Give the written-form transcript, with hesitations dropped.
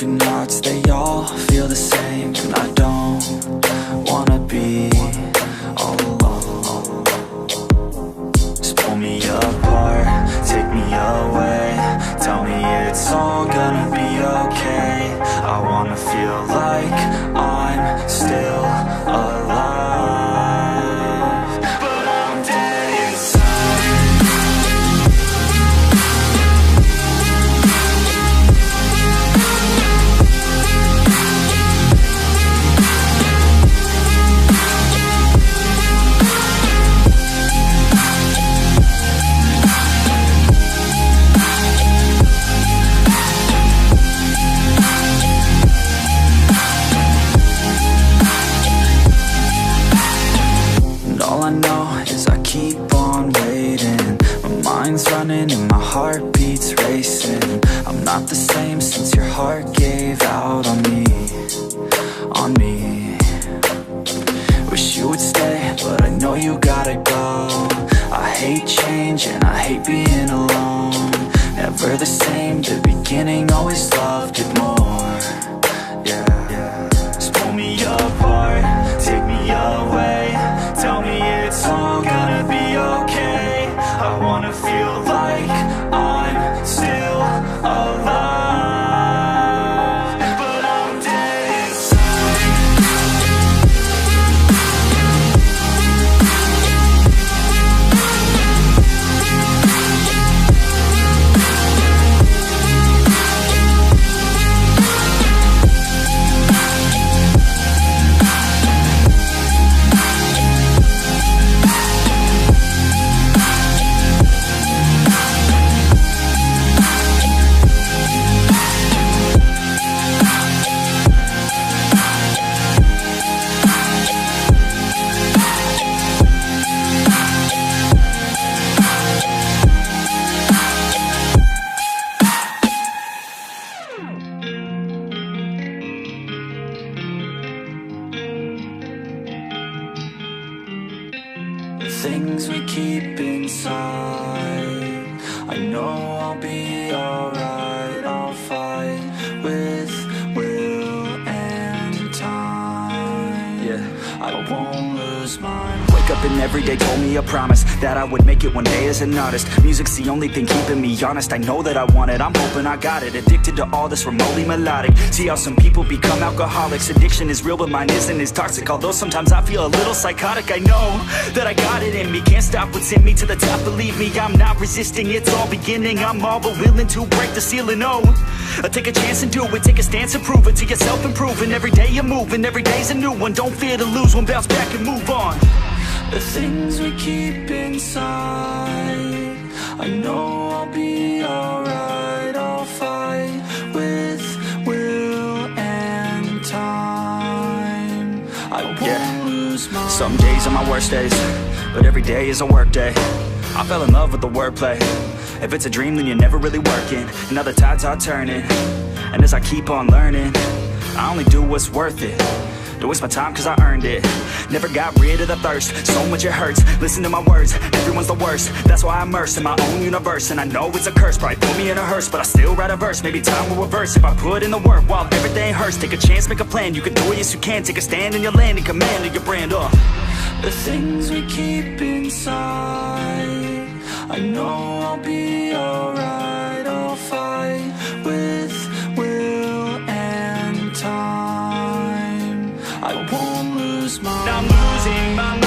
broken hearts, they all feel the same. And I don't wanna be all alone. Just pull me apart, take me away, tell me it's all gonna be okay. I wanna feel like I'm still alive, but I'm dead inside. All I know is I keep on waiting. My mind's running and my heart beats racing. I'm not the same since your heart gave out on me, on me. Wish you would stay, but I know you gotta go. I hate change and I hate being alone. Never the same, the beginning, always loved it more. Yeah, just pull me apart, take me away, tell me it's all gonna be okay. I wanna feel like I'm still alive, but I'm dead inside. The things we keep inside, I know I'll be alright. I'll fight with will and time. Yeah, I won't lose mine. Wake up and every day told me a promise that I would make it one day as an artist. Music's the only thing keeping me honest. I know that I want it, I'm hoping I got it. Addicted to all this remotely melodic. See how some people become alcoholics. Addiction is real but mine isn't as toxic. Although sometimes I feel a little psychotic. I know that I got it in me, can't stop what's in me to the top. Believe me, I'm not resisting, it's all beginning. I'm all but willing to break the ceiling. Oh, take a chance and do it, take a stance and prove it to yourself, improving. Every day you're moving, every day's a new one. Don't fear to lose one, bounce back and move on. The things we keep inside, I know I'll be alright. I'll fight with will and time. I won't lose my. Some days are my worst days, but every day is a work day. I fell in love with the wordplay. If it's a dream, then you're never really working. And now the tides are turning, and as I keep on learning, I only do what's worth it. Don't waste my time cause I earned it. Never got rid of the thirst, so much it hurts. Listen to my words, everyone's the worst. That's why I'm immersed in my own universe. And I know it's a curse, probably put me in a hearse, but I still write a verse. Maybe time will reverse if I put in the work while everything hurts. Take a chance, make a plan, you can do it, yes you can. Take a stand in your land and command of your brand. The things we keep inside, I know I'll be alright. I'll fight with will and time. I won't lose my. I'm losing my